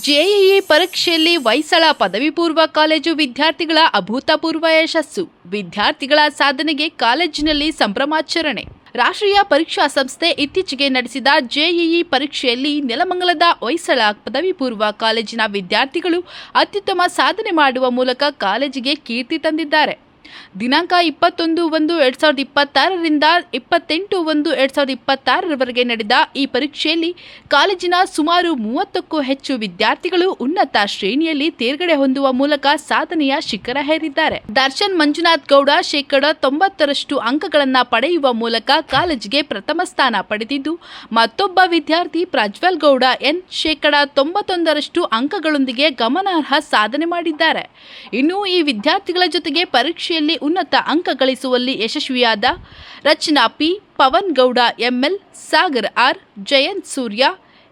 JEE ಪರೀಕ್ಷೆಯಲ್ಲಿ ಹೊಯ್ಸಳ ಪದವಿ ಪೂರ್ವ ಕಾಲೇಜು ವಿದ್ಯಾರ್ಥಿಗಳ ಅಭೂತಪೂರ್ವ ಯಶಸ್ಸು. ವಿದ್ಯಾರ್ಥಿಗಳ ಸಾಧನೆಗೆ ಕಾಲೇಜಿನಲ್ಲಿ ಸಂಭ್ರಮಾಚರಣೆ. ರಾಷ್ಟ್ರೀಯ ಪರೀಕ್ಷಾ ಸಂಸ್ಥೆ ಇತ್ತೀಚೆಗೆ ನಡೆಸಿದ ಜೆಇಇ ಪರೀಕ್ಷೆಯಲ್ಲಿ ನೆಲಮಂಗಲದ ಹೊಯ್ಸಳ ಪದವಿ ಪೂರ್ವ ಕಾಲೇಜಿನ ವಿದ್ಯಾರ್ಥಿಗಳು ಅತ್ಯುತ್ತಮ ಸಾಧನೆ ಮಾಡುವ ಮೂಲಕ ಕಾಲೇಜಿಗೆ ಕೀರ್ತಿ ತಂದಿದ್ದಾರೆ. ದಿನಾಂಕ 21-1-2026ರಿಂದ 28-1-2026ರವರೆಗೆ ನಡೆದ ಈ ಪರೀಕ್ಷೆಯಲ್ಲಿ ಕಾಲೇಜಿನ ಸುಮಾರು 30ಕ್ಕೂ ಹೆಚ್ಚು ವಿದ್ಯಾರ್ಥಿಗಳು ಉನ್ನತ ಶ್ರೇಣಿಯಲ್ಲಿ ತೇರ್ಗಡೆ ಹೊಂದುವ ಮೂಲಕ ಸಾಧನೆಯ ಶಿಖರ ಹೇರಿದ್ದಾರೆ. ದರ್ಶನ್ ಮಂಜುನಾಥ್ ಗೌಡ ಶೇಕಡ 90ರಷ್ಟು ಅಂಕಗಳನ್ನು ಪಡೆಯುವ ಮೂಲಕ ಕಾಲೇಜಿಗೆ ಪ್ರಥಮ ಸ್ಥಾನ ಪಡೆದಿದ್ದು, ಮತ್ತೊಬ್ಬ ವಿದ್ಯಾರ್ಥಿ ಪ್ರಜ್ವಲ್ ಗೌಡ ಎನ್ ಶೇಕಡ 91ರಷ್ಟು ಅಂಕಗಳೊಂದಿಗೆ ಗಮನಾರ್ಹ ಸಾಧನೆ ಮಾಡಿದ್ದಾರೆ. ಇನ್ನು ಈ ವಿದ್ಯಾರ್ಥಿಗಳ ಜೊತೆಗೆ ಪರೀಕ್ಷೆಯಲ್ಲಿ ಉನ್ನತ ಅಂಕ ಗಳಿಸುವಲ್ಲಿ ಯಶಸ್ವಿಯಾದ Rachana P, Pavan Gowda M L, Sagar R, Jayanth Surya,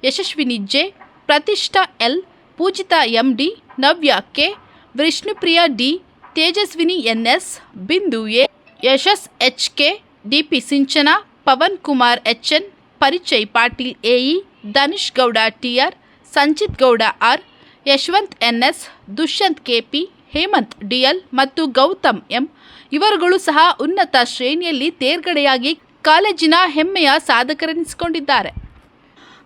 Yashaswini J, Pratishtha L, Poojitha M D, Navya K, Vishnupriya D, Tejaswini N S, Bindu A, Yashas H K, D P Sinchana, Pavan Kumar H N, Parichay Patil A E, Dhanush Gowda T R, Sanchith Gowda R, Yashwanth N S, Dushyanth K P, Hemanth D L ಮತ್ತು ಗೌತಮ್ ಎಂ ಇವರುಗಳು ಸಹ ಉನ್ನತ ಶ್ರೇಣಿಯಲ್ಲಿ ತೇರ್ಗಡೆಯಾಗಿ ಕಾಲೇಜಿನ ಹೆಮ್ಮೆಯ ಸಾಧಕರೆನಿಸಿಕೊಂಡಿದ್ದಾರೆ.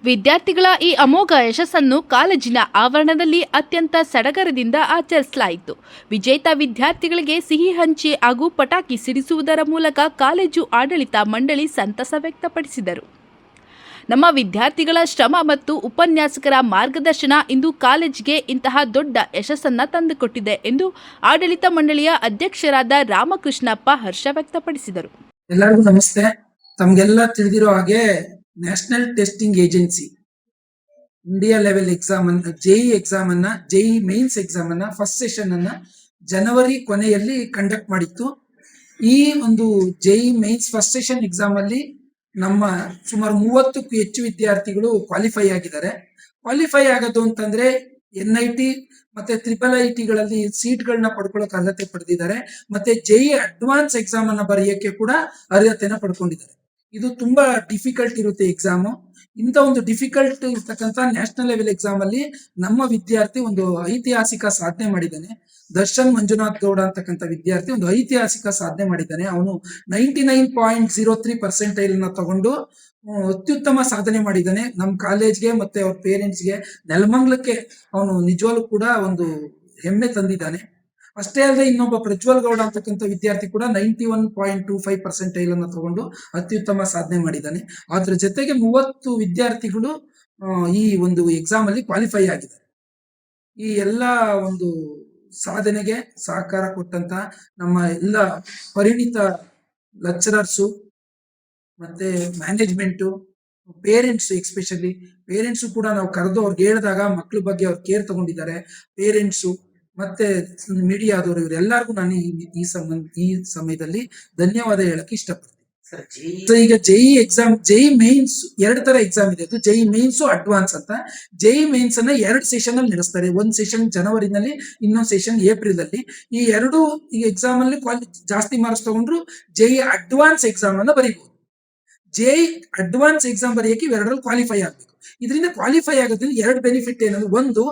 ವಿದ್ಯಾರ್ಥಿಗಳ ಈ ಅಮೋಘ ಯಶಸ್ಸನ್ನು ಕಾಲೇಜಿನ ಆವರಣದಲ್ಲಿ ಅತ್ಯಂತ ಸಡಗರದಿಂದ ಆಚರಿಸಲಾಯಿತು. ವಿಜೇತ ವಿದ್ಯಾರ್ಥಿಗಳಿಗೆ ಸಿಹಿ ಹಂಚಿ ಹಾಗೂ ಪಟಾಕಿ ಸಿಡಿಸುವುದರ ಮೂಲಕ ಕಾಲೇಜು ಆಡಳಿತ ಮಂಡಳಿ ಸಂತಸ ವ್ಯಕ್ತಪಡಿಸಿದರು. ನಮ್ಮ ವಿದ್ಯಾರ್ಥಿಗಳ ಶ್ರಮ ಮತ್ತು ಉಪನ್ಯಾಸಕರ ಮಾರ್ಗದರ್ಶನ ಇಂದು ಕಾಲೇಜಿಗೆ ಇಂತಹ ದೊಡ್ಡ ಯಶಸ್ಸನ್ನು ತಂದುಕೊಟ್ಟಿದೆ ಎಂದು ಆಡಳಿತ ಮಂಡಳಿಯ ಅಧ್ಯಕ್ಷರಾದ ರಾಮಕೃಷ್ಣಪ್ಪ ಹರ್ಷ ವ್ಯಕ್ತಪಡಿಸಿದರು. ಎಲ್ಲರಿಗೂ ನಮಸ್ತೆ. ತಮಗೆಲ್ಲ ತಿಳಿದಿರೋ ಹಾಗೆ national testing agency India level exam ಅನ್ನ, ಜೆಇ ಎಕ್ಸಾಮ್ ಅನ್ನ, ಜೆಇ ಮೇನ್ಸ್ ಎಕ್ಸಾಮ್ ಅನ್ನ ಫಸ್ಟ್ ಸೆಷನ್ ಅನ್ನ ಜನವರಿ ಕೊನೆಯಲ್ಲಿ ಕಂಡಕ್ಟ್ ಮಾಡಿತ್ತು. ಈ ಒಂದು JE mains first session exam ಅಲ್ಲಿ ನಮ್ಮ ಸುಮಾರು 30ಕ್ಕೂ ಹೆಚ್ಚು ವಿದ್ಯಾರ್ಥಿಗಳು ಕ್ವಾಲಿಫೈ ಆಗಿದ್ದಾರೆ. ಕ್ವಾಲಿಫೈ ಆಗೋದು ಅಂತಂದ್ರೆ NIT ಮತ್ತೆ IIITಗಳಲ್ಲಿ ಸೀಟ್ಗಳನ್ನ ಪಡ್ಕೊಳ್ಳೋಕೆ ಅರ್ಹತೆ ಪಡೆದಿದ್ದಾರೆ. ಮತ್ತೆ ಜೆಇ ಅಡ್ವಾನ್ಸ್ ಎಕ್ಸಾಮ್ ಅನ್ನ ಬರೆಯಕ್ಕೆ ಕೂಡ ಅರ್ಹತೆನ ಪಡ್ಕೊಂಡಿದ್ದಾರೆ. ಇದು ತುಂಬಾ ಡಿಫಿಕಲ್ಟ್ ಇರುತ್ತೆ ಎಕ್ಸಾಮು. ಇಂಥ ಒಂದು ಡಿಫಿಕಲ್ಟ್ ಇರ್ತಕ್ಕಂಥ ನ್ಯಾಷನಲ್ ಲೆವೆಲ್ ಎಕ್ಸಾಮ್ ಅಲ್ಲಿ ನಮ್ಮ ವಿದ್ಯಾರ್ಥಿ ಒಂದು ಐತಿಹಾಸಿಕ ಸಾಧನೆ ಮಾಡಿದ್ದಾನೆ. ದರ್ಶನ್ ಮಂಜುನಾಥ್ ಗೌಡ ಅಂತಕ್ಕಂಥ ವಿದ್ಯಾರ್ಥಿ ಒಂದು ಐತಿಹಾಸಿಕ ಸಾಧನೆ ಮಾಡಿದ್ದಾನೆ. ಅವನು 99.03% ತಗೊಂಡು ಅತ್ಯುತ್ತಮ ಸಾಧನೆ ಮಾಡಿದ್ದಾನೆ. ನಮ್ಮ ಕಾಲೇಜ್ಗೆ ಮತ್ತೆ ಅವ್ರ ಪೇರೆಂಟ್ಸ್ಗೆ, ನೆಲಮಂಗಲಕ್ಕೆ ಅವನು ನಿಜವಾಗ್ಲೂ ಕೂಡ ಒಂದು ಹೆಮ್ಮೆ ತಂದಿದ್ದಾನೆ. ಅಷ್ಟೇ ಅಲ್ಲದೆ ಇನ್ನೊಬ್ಬ ಪ್ರಜ್ವಲ್ ಗೌಡ ಅಂತಕ್ಕಂಥ ವಿದ್ಯಾರ್ಥಿ ಕೂಡ 91.25% ತಗೊಂಡು ಅತ್ಯುತ್ತಮ ಸಾಧನೆ ಮಾಡಿದ್ದಾನೆ. ಅದ್ರ ಜೊತೆಗೆ 30 ವಿದ್ಯಾರ್ಥಿಗಳು ಈ ಒಂದು ಎಕ್ಸಾಮ್ ಅಲ್ಲಿ ಕ್ವಾಲಿಫೈ ಆಗಿದ್ದಾರೆ. ಈ ಎಲ್ಲ ಒಂದು ಸಾಧನೆಗೆ ಸಹಕಾರ ಕೊಟ್ಟಂತ ನಮ್ಮ ಎಲ್ಲ ಪರಿಣಿತ ಲೆಕ್ಚರರ್ಸು ಮತ್ತೆ ಮ್ಯಾನೇಜ್ಮೆಂಟು, ಪೇರೆಂಟ್ಸ್, ಎಕ್ಸ್ಪೆಷಲಿ ಪೇರೆಂಟ್ಸು ಕೂಡ ನಾವು ಕರೆದು ಅವ್ರಿಗೆ ಹೇಳಿದಾಗ ಮಕ್ಳ ಬಗ್ಗೆ ಅವ್ರು ಕೇರ್ ತಗೊಂಡಿದ್ದಾರೆ. ಪೇರೆಂಟ್ಸು ಮತ್ತೆ ಮೀಡಿಯಾದವರು ಇವರೆಲ್ಲರಿಗೂ ನಾನು ಈ ಸಮಯದಲ್ಲಿ ಧನ್ಯವಾದ ಹೇಳಕ್ ಇಷ್ಟಪಡ್ತೀನಿ. ಈಗ ಜೆಇ ಎಕ್ಸಾಮ್, ಜೆಇ ಮೇನ್ಸ್ 2 ತರ ಎಕ್ಸಾಮ್ ಇದೆ. ಅದು ಜೆಇ ಮೇನ್ಸ್ ಅಡ್ವಾನ್ಸ್ ಅಂತ. ಜೆಇ ಮೇನ್ಸ್ ಅನ್ನ 2 ಸೆಷನ್ ಅಲ್ಲಿ ನಡೆಸ್ತಾರೆ. ಒಂದ್ ಸೆಷನ್ ಜನವರಿನಲ್ಲಿ, ಇನ್ನೊಂದು ಸೆಷನ್ ಏಪ್ರಿಲ್ ಅಲ್ಲಿ. ಈ ಎರಡು ಎಕ್ಸಾಮ್ ಅಲ್ಲಿ ಜಾಸ್ತಿ ಮಾರ್ಕ್ಸ್ ತಗೊಂಡ್ರು ಜೆಇ ಅಡ್ವಾನ್ಸ್ ಎಕ್ಸಾಮ್ ಅನ್ನ ಬರೀಬಹುದು. ಜೆಇ ಅಡ್ವಾನ್ಸ್ ಎಕ್ಸಾಮ್ ಬರೆಯಕ್ಕೆ ಇವೆರಡರಲ್ಲಿ ಕ್ವಾಲಿಫೈ ಆಗ್ಬೇಕು. ಇದರಿಂದ ಕ್ವಾಲಿಫೈ ಆಗೋದ್ರಿಂದ 2 ಬೆನಿಫಿಟ್ ಏನಂದ್ರೆ, ಒಂದು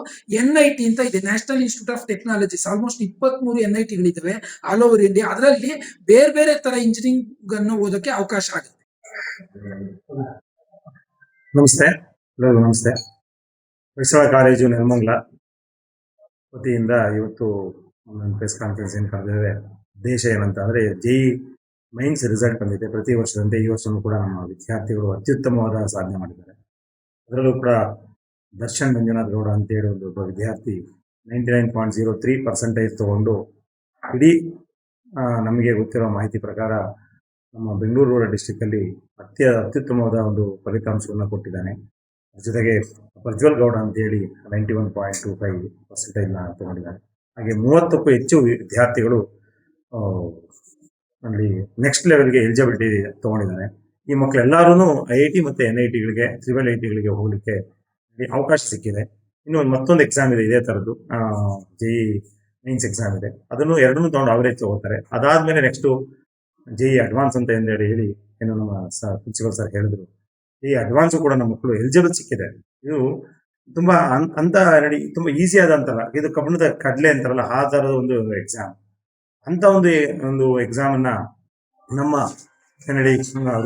NIT ಅಂತ ಇದೆ, national institute of technologies. Almost 23 NITಗಳಿದ್ದಾವೆ ಆಲ್ ಓವರ್ ಇಂಡಿಯಾ. ಅದರಲ್ಲಿ ಬೇರೆ ಬೇರೆ ತರ ಇಂಜಿನಿಯರಿಂಗ್ ಅನ್ನು ಓದೋಕೆ ಅವಕಾಶ ಆಗುತ್ತೆ. ನಮಸ್ತೆ, ಎಲ್ಲರಿಗೂ ನಮಸ್ತೆ. ಹೊಯ್ಸಳ ಕಾಲೇಜು ನೆಲಮಂಗಲ ವತಿಯಿಂದ ಇವತ್ತು ಒಂದು ಪ್ರೆಸ್ ಕಾನ್ಫರೆನ್ಸ್ ಏನು ಕರೆದಿದೆ. ಉದ್ದೇಶ ಏನಂತ ಅಂದ್ರೆ, ಜೆಇ ಮೈನ್ಸ್ ರಿಸಲ್ಟ್ ಬಂದಿದೆ. ಪ್ರತಿ ವರ್ಷದಂತೆ ಈ ವರ್ಷವೂ ಕೂಡ ನಮ್ಮ ವಿದ್ಯಾರ್ಥಿಗಳು ಅತ್ಯುತ್ತಮವಾದ ಸಾಧನೆ ಮಾಡಿದ್ದಾರೆ. ಅದರಲ್ಲೂ ಕೂಡ ದರ್ಶನ್ ಮಂಜುನಾಥ್ ಗೌಡ ಅಂತೇಳಿ ಒಬ್ಬ ವಿದ್ಯಾರ್ಥಿ 99.03% ತಗೊಂಡು ಇಡೀ ನಮಗೆ ಗೊತ್ತಿರೋ ಮಾಹಿತಿ ಪ್ರಕಾರ ನಮ್ಮ ಬೆಂಗಳೂರು ರೂರಲ್ ಡಿಸ್ಟ್ರಿಕ್ಟಲ್ಲಿ ಅತ್ಯುತ್ತಮವಾದ ಒಂದು ಫಲಿತಾಂಶವನ್ನು ಕೊಟ್ಟಿದ್ದಾನೆ. ಜೊತೆಗೆ ಪ್ರಜ್ವಲ್ ಗೌಡ ಅಂತೇಳಿ 91.25% ತಗೊಂಡಿದ್ದಾನೆ. ಹಾಗೆ 30ಕ್ಕೂ ಹೆಚ್ಚು ವಿದ್ಯಾರ್ಥಿಗಳು ಅಲ್ಲಿ ನೆಕ್ಸ್ಟ್ ಲೆವೆಲ್ಗೆ ಎಲಿಜಿಬಿಲಿಟಿ ತಗೊಂಡಿದ್ದಾರೆ. ಈ ಮಕ್ಕಳೆಲ್ಲರೂ IIT ಮತ್ತು NITಗಳಿಗೆ, IIITಗಳಿಗೆ ಹೋಗ್ಲಿಕ್ಕೆ ಅವಕಾಶ ಸಿಕ್ಕಿದೆ. ಇನ್ನು ಮತ್ತೊಂದು ಎಕ್ಸಾಮ್ ಇದೆ ಇದೇ ತರದ್ದು, ಜೆಇ ಮೇನ್ಸ್ ಎಕ್ಸಾಮ್ ಇದೆ. ಅದನ್ನು ಎರಡನ್ನೂ ತಗೊಂಡು ಅವರೇಜ್ ತಗೋತಾರೆ. ಅದಾದ್ಮೇಲೆ ನೆಕ್ಸ್ಟ್ ಜೆಇ ಅಡ್ವಾನ್ಸ್ ಅಂತ ಹೇಳಿ ಏನು ನಮ್ಮ ಪ್ರಿನ್ಸಿಪಲ್ ಸರ್ ಹೇಳಿದ್ರು. ಈ ಅಡ್ವಾನ್ಸ್ ಕೂಡ ನಮ್ಮ ಮಕ್ಕಳು ಎಲಿಜಿಬಲ್ ಸಿಕ್ಕಿದೆ. ಇದು ತುಂಬಾ ಅಂತ ನೋಡಿ ತುಂಬಾ ಈಸಿ ಆದಂತಲ್ಲ, ಇದು ಕಬ್ಬಣದ ಕಡ್ಲೆ ಅಂತಾರಲ್ಲ ಆ ತರದ ಒಂದು ಎಕ್ಸಾಮ್. ಅಂತ ಒಂದು ಎಕ್ಸಾಮ್ ಅನ್ನ ನಮ್ಮ ನೋಡಿ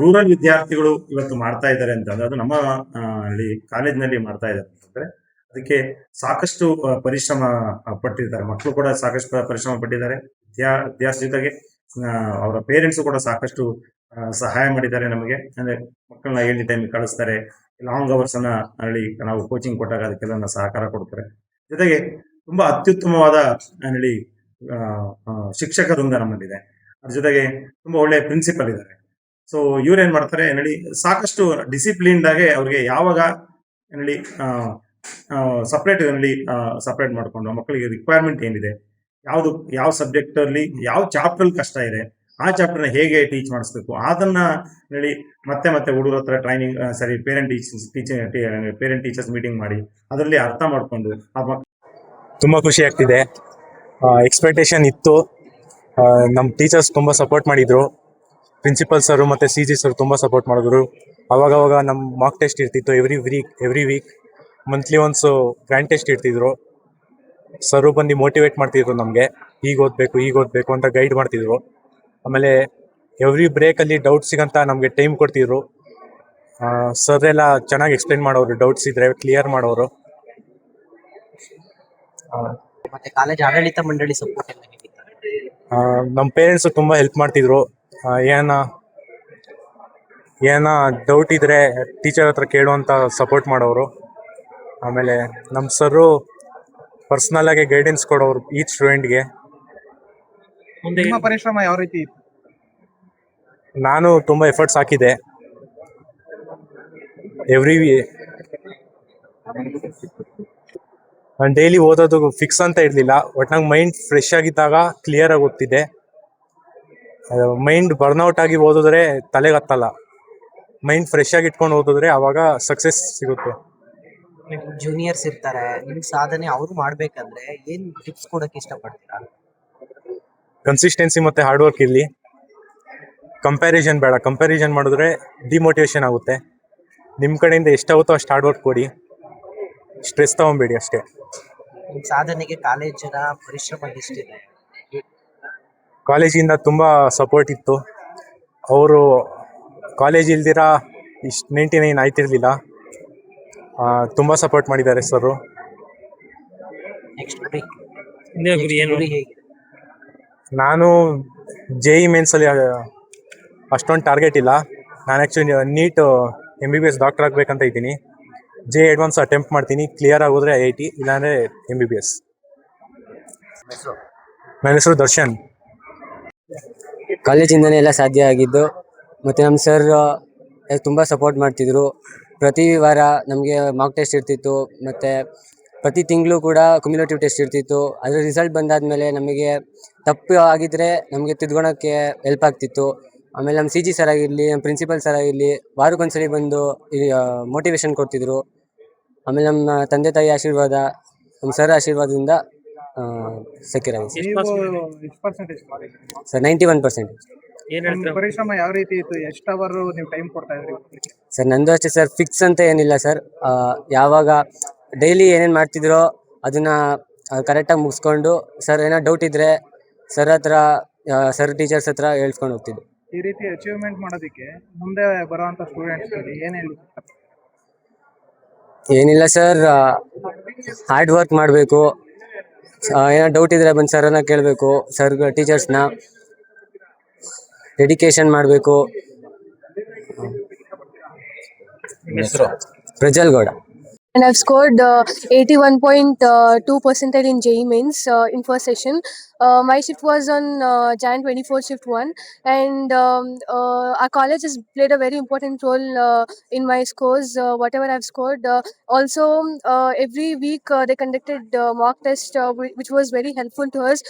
ರೂರಲ್ ವಿದ್ಯಾರ್ಥಿಗಳು ಇವತ್ತು ಮಾಡ್ತಾ ಇದ್ದಾರೆ ಅಂತಂದ್ರೆ ಅದು ನಮ್ಮ ಕಾಲೇಜಿನಲ್ಲಿ ಮಾಡ್ತಾ ಇದ್ದಾರೆ ಅಂತಂದ್ರೆ ಅದಕ್ಕೆ ಸಾಕಷ್ಟು ಪರಿಶ್ರಮ ಪಟ್ಟಿರ್ತಾರೆ. ಮಕ್ಕಳು ಕೂಡ ಸಾಕಷ್ಟು ಪರಿಶ್ರಮ ಪಟ್ಟಿದ್ದಾರೆ. ವಿದ್ಯಾರ್ಥಿ ಜೊತೆಗೆ ಅವರ ಪೇರೆಂಟ್ಸ್ ಕೂಡ ಸಾಕಷ್ಟು ಸಹಾಯ ಮಾಡಿದ್ದಾರೆ ನಮಗೆ. ಅಂದ್ರೆ ಮಕ್ಕಳನ್ನ ಎನಿ ಟೈಮ್ ಕಳಿಸ್ತಾರೆ, ಲಾಂಗ್ ಅವರ್ಸ್ ಅನ್ನ ನಾವು ಕೋಚಿಂಗ್ ಕೊಟ್ಟಾಗ ಅದಕ್ಕೆಲ್ಲ ಸಹಕಾರ ಕೊಡ್ತಾರೆ. ಜೊತೆಗೆ ತುಂಬಾ ಅತ್ಯುತ್ತಮವಾದ ಶಿಕ್ಷಕ ವೃಂದ ನಮ್ಮಲ್ಲಿದೆ. ಅದ್ರ ಜೊತೆಗೆ ತುಂಬಾ ಒಳ್ಳೆ ಪ್ರಿನ್ಸಿಪಲ್ ಇದ್ದಾರೆ. ಸೊ ಇವ್ರೇನ್ ಮಾಡ್ತಾರೆ ಸಾಕಷ್ಟು ಡಿಸಿಪ್ಲಿನ್ಡ್ ಆಗಿ ಅವ್ರಿಗೆ ಯಾವಾಗ ಸಪ್ರೇಟ್ ಮಾಡ್ಕೊಂಡು ಮಕ್ಕಳಿಗೆ ರಿಕ್ವೈರ್ಮೆಂಟ್ ಏನಿದೆ, ಯಾವ ಸಬ್ಜೆಕ್ಟ್ ಅಲ್ಲಿ ಯಾವ ಚಾಪ್ಟರ್ ಅಲ್ಲಿ ಕಷ್ಟ ಇದೆ, ಆ ಚಾಪ್ಟರ್ನ ಹೇಗೆ ಟೀಚ್ ಮಾಡಿಸ್ಬೇಕು ಅದನ್ನ ಮತ್ತೆ ಹುಡುಗರ ಹತ್ರ ಟ್ರೈನಿಂಗ್ ಪೇರೆಂಟ್ ಟೀಚರ್ಸ್ ಮೀಟಿಂಗ್ ಮಾಡಿ ಅದರಲ್ಲಿ ಅರ್ಥ ಮಾಡ್ಕೊಂಡು ತುಂಬ ಖುಷಿ ಆಗ್ತಿದೆ. ಎಕ್ಸ್ಪೆಕ್ಟೇಷನ್ ಇತ್ತು. ನಮ್ಮ ಟೀಚರ್ಸ್ ತುಂಬ ಸಪೋರ್ಟ್ ಮಾಡಿದರು. ಪ್ರಿನ್ಸಿಪಲ್ ಸರು ಮತ್ತು ಸಿ ಜಿ ಸರ್ ತುಂಬ ಸಪೋರ್ಟ್ ಮಾಡಿದ್ರು. ಅವಾಗವಾಗ ನಮ್ಮ ಮಾಕ್ ಟೆಸ್ಟ್ ಇರ್ತಿತ್ತು. Every week monthly once grand test ಇರ್ತಿದ್ರು. ಸರು ಬಂದು ಮೋಟಿವೇಟ್ ಮಾಡ್ತಿದ್ರು ನಮಗೆ, ಈಗ ಓದಬೇಕು ಅಂತ ಗೈಡ್ ಮಾಡ್ತಿದ್ರು. ಆಮೇಲೆ ಎವ್ರಿ ಬ್ರೇಕಲ್ಲಿ ಡೌಟ್ಸ್ ಸಿಗಂತ ನಮಗೆ ಟೈಮ್ ಕೊಡ್ತಿದ್ರು. ಸರ್ ಎಲ್ಲ ಚೆನ್ನಾಗಿ ಎಕ್ಸ್ಪ್ಲೇನ್ ಮಾಡೋರು, ಡೌಟ್ಸ್ ಇದ್ದರೆ ಕ್ಲಿಯರ್ ಮಾಡೋರು. ಮತ್ತೆ ಕಾಲೇಜ್ ಆಡಳಿತ ಮಂಡಳಿ ಸಪೋರ್ಟ್ ಎಲ್ಲ ಹೇಗಿತ್ತು? ನಮ್ಮ ಪೇರೆಂಟ್ಸು ತುಂಬ ಹೆಲ್ಪ್ ಮಾಡ್ತಿದ್ರು. ಏನ ಡೌಟ್ ಇದ್ದರೆ ಟೀಚರ್ ಹತ್ರ ಕೇಳುವಂಥ ಸಪೋರ್ಟ್ ಮಾಡೋರು. ಆಮೇಲೆ ನಮ್ಮ ಸರು ಪರ್ಸ್ನಲ್ಲಾಗಿ ಗೈಡೆನ್ಸ್ ಕೊಡೋರು ಈಚ್ ಸ್ಟೂಡೆಂಟ್ಗೆ. ನಿಮ್ಮ ಪರಿಶ್ರಮ ಯಾವ ರೀತಿ ಇತ್ತು? ನಾನು ತುಂಬ ಎಫರ್ಟ್ಸ್ ಹಾಕಿದೆ. ನಾನು ಡೈಲಿ ಓದೋದು ಫಿಕ್ಸ್ ಅಂತ ಇರಲಿಲ್ಲ. ಒಟ್ನಾಗ ಮೈಂಡ್ ಫ್ರೆಶ್ ಆಗಿದ್ದಾಗ ಕ್ಲಿಯರ್ ಆಗಿ ಓದ್ತಿದ್ದೆ. ಮೈಂಡ್ ಬರ್ನ್ಔಟ್ ಆಗಿ ಓದಿದ್ರೆ ತಲೆಗತ್ತಲ್ಲ. ಮೈಂಡ್ ಫ್ರೆಶ್ ಆಗಿ ಇಟ್ಕೊಂಡು ಓದಿದ್ರೆ ಆವಾಗ ಸಕ್ಸಸ್ ಸಿಗುತ್ತೆ. ನಿಮ್ ಜೂನಿಯರ್ಸ್ ಇರ್ತಾರೆ, ನಿಮ್ ಸಾಧನೆ ಅವ್ರು ಮಾಡ್ಬೇಕಂದ್ರೆ ಏನ್ ಟಿಪ್ಸ್ ಕೊಡಕ್ಕೆ ಇಷ್ಟಪಡ್ತೀರಾ? ಕನ್ಸಿಸ್ಟೆನ್ಸಿ ಮತ್ತು ಹಾರ್ಡ್ ವರ್ಕ್ ಇರಲಿ. ಕಂಪ್ಯಾರಿಸನ್ ಬೇಡ. ಕಂಪ್ಯಾರಿಸನ್ ಮಾಡಿದ್ರೆ ಡಿಮೋಟಿವೇಶನ್ ಆಗುತ್ತೆ. ನಿಮ್ಮ ಕಡೆಯಿಂದ ಎಷ್ಟಾಗುತ್ತೋ ಅಷ್ಟು ಹಾರ್ಡ್ ವರ್ಕ್ ಕೊಡಿ, ಸ್ಟ್ರೆಸ್ ತಗೊಬೇಡಿ ಅಷ್ಟೇ. ನಿಮ್ ಸಾಧನೆಗೆ ಕಾಲೇಜಿನ ಪರಿಶ್ರಮ ಎಷ್ಟಿದೆ? ಕಾಲೇಜಿಂದ ತುಂಬ ಸಪೋರ್ಟ್ ಇತ್ತು. ಅವರು ಕಾಲೇಜ್ ಇಲ್ದಿರ ಇಷ್ಟು 99 ಆಯ್ತಿರಲಿಲ್ಲ. ತುಂಬ ಸಪೋರ್ಟ್ ಮಾಡಿದ್ದಾರೆ ಸರು. ನೆಕ್ಸ್ಟ್ ಗುರಿ ಹೇಗಿದೆ? ನಾನು JEE ಮೇನ್ಸಲ್ಲಿ ಅಷ್ಟೊಂದು ಟಾರ್ಗೆಟ್ ಇಲ್ಲ. ನಾನು ಆ್ಯಕ್ಚುಲಿ ನೀಟ್ MBBS ಡಾಕ್ಟರ್ ಆಗಬೇಕಂತ ಇದ್ದೀನಿ. JEE ಅಡ್ವಾನ್ಸ್ ಅಟೆಂಪ್ಟ್ ಮಾಡ್ತೀನಿ. ಕ್ಲಿಯರ್ ಆಗೋದ್ರೆ IIT, ಇಲ್ಲಾಂದರೆ MBBS. ನನ್ನ ಹೆಸರು ದರ್ಶನ್. ಕಾಲೇಜಿಂದನೇ ಎಲ್ಲ ಸಾಧ್ಯ ಆಗಿದ್ದು. ಮತ್ತು ನಮ್ಮ ಸರ್ ತುಂಬ ಸಪೋರ್ಟ್ ಮಾಡ್ತಿದ್ರು. ಪ್ರತಿ ವಾರ ನಮಗೆ ಮಾಕ್ ಟೆಸ್ಟ್ ಇರ್ತಿತ್ತು, ಮತ್ತು ಪ್ರತಿ ತಿಂಗಳು ಕೂಡ ಕ್ಯುಮ್ಯುಲೇಟಿವ್ ಟೆಸ್ಟ್ ಇರ್ತಿತ್ತು. ಅದರ ರಿಸಲ್ಟ್ ಬಂದಾದಮೇಲೆ ನಮಗೆ ತಪ್ಪು ಆಗಿದ್ದರೆ ನಮಗೆ ತಿದ್ಕೊಳಕ್ಕೆ ಹೆಲ್ಪ್ ಆಗ್ತಿತ್ತು. ಆಮೇಲೆ ನಮ್ಮ CG ಸರ್ ಆಗಿರಲಿ, ನಮ್ಮ ಪ್ರಿನ್ಸಿಪಲ್ ಸರ್ ಆಗಿರಲಿ ವಾರಕ್ಕೊಂದ್ಸಲಿ ಬಂದು ಮೋಟಿವೇಶನ್ ಕೊಡ್ತಿದ್ರು. ಆಮೇಲೆ ನಮ್ಮ ತಂದೆ ತಾಯಿ ಆಶೀರ್ವಾದ, ನಮ್ಮ ಸರ್ ಆಶೀರ್ವಾದದಿಂದ ಸೆಕ್ಯೂರ್ ಆಗಿದೆ ಸರ್. 91%. ಪರಿಶ್ರಮ ಯಾವ ರೀತಿ ಇತ್ತು? ಎಷ್ಟು ಅವರ್ ನೀವು ಟೈಮ್ ಕೊಡ್ತಾ ಇದ್ರಿ? ಸರ್ ನಂದು ಅಷ್ಟೇ ಸರ್, ಫಿಕ್ಸ್ ಅಂತ ಏನಿಲ್ಲ ಸರ್. ಯಾವಾಗ ಡೈಲಿ ಏನೇನು ಮಾಡ್ತಿದ್ರೋ ಅದನ್ನು ಕರೆಕ್ಟಾಗಿ ಮುಗಿಸ್ಕೊಂಡು, ಸರ್ ಏನೋ ಡೌಟ್ ಇದ್ದರೆ ಸರ್ ಟೀಚರ್ಸ್ ಹತ್ರ ಹೇಳ್ಸ್ಕೊಂಡು ಹೋಗ್ತಿದ್ದು. ಈ ರೀತಿ ಅಚೀವ್ಮೆಂಟ್ ಮಾಡೋದಕ್ಕೆ ಮುಂದೆ ಬರುವಂಥ ಸ್ಟೂಡೆಂಟ್ಸ್ಗೆ ಏನು ಹೇಳಿ? ಏನಿಲ್ಲ ಸರ್, ಹಾರ್ಡ್ ವರ್ಕ್ ಮಾಡಬೇಕು. ಏನೋ ಡೌಟ್ ಇದ್ದರೆ ಬಂದು ಸರ್ನ ಕೇಳಬೇಕು, ಟೀಚರ್ಸ್ನ ಡೆಡಿಕೇಶನ್ ಮಾಡಬೇಕು. Prajwal Gowda. And I've scored 81.2% in JEE mains in first session. My shift was on Jan 24 shift 1, and our college has played a very important role in my scores, whatever I've scored. Also, every week they conducted mock test, which was very helpful to us.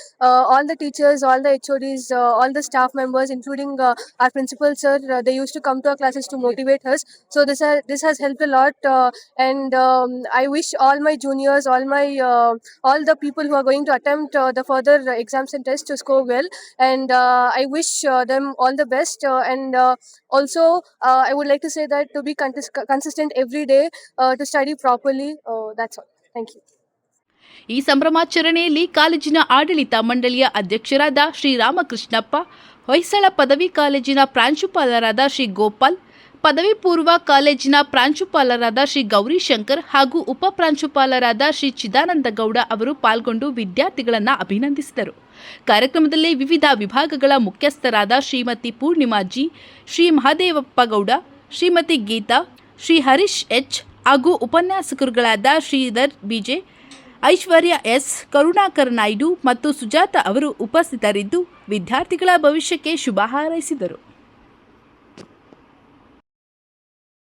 All the teachers, all the HODs, all the staff members, including our principal sir, they used to come to our classes to motivate us. So this has helped a lot, and I wish all my juniors, all the people who are going to attempt the further exams and tests to score well. And I wish them all the best. Also, I would like to say that to be consistent every day, to study properly. That's all. Thank you. ಈ ಸಂಭ್ರಮಾಚರಣೆಯಲ್ಲಿ ಕಾಲೇಜಿನ ಆಡಳಿತ ಮಂಡಳಿಯ ಅಧ್ಯಕ್ಷರಾದ ಶ್ರೀ ರಾಮಕೃಷ್ಣಪ್ಪ, ಹೊಯ್ಸಳ ಪದವಿ ಕಾಲೇಜಿನ ಪ್ರಾಂಶುಪಾಲರಾದ ಶ್ರೀ ಗೋಪಾಲ್, ಪದವಿ ಪೂರ್ವ ಕಾಲೇಜಿನ ಪ್ರಾಂಶುಪಾಲರಾದ ಶ್ರೀ ಗೌರಿಶಂಕರ್ ಹಾಗೂ ಉಪ ಪ್ರಾಂಶುಪಾಲರಾದ ಶ್ರೀ ಚಿದಾನಂದ ಗೌಡ ಅವರು ಪಾಲ್ಗೊಂಡು ವಿದ್ಯಾರ್ಥಿಗಳನ್ನು ಅಭಿನಂದಿಸಿದರು. ಕಾರ್ಯಕ್ರಮದಲ್ಲಿ ವಿವಿಧ ವಿಭಾಗಗಳ ಮುಖ್ಯಸ್ಥರಾದ ಶ್ರೀಮತಿ ಪೂರ್ಣಿಮಾ ಜಿ, ಶ್ರೀ ಮಹದೇವಪ್ಪ ಗೌಡ, ಶ್ರೀಮತಿ ಗೀತಾ, ಶ್ರೀ ಹರೀಶ್ ಎಚ್ ಹಾಗೂ ಉಪನ್ಯಾಸಕರುಗಳಾದ ಶ್ರೀಧರ್ ಬಿಜೆ, ಐಶ್ವರ್ಯ ಎಸ್, ಕರುಣಾಕರ್ ನಾಯ್ಡು ಮತ್ತು ಸುಜಾತ ಅವರು ಉಪಸ್ಥಿತರಿದ್ದು ವಿದ್ಯಾರ್ಥಿಗಳ ಭವಿಷ್ಯಕ್ಕೆ ಶುಭ ಹಾರೈಸಿದರು.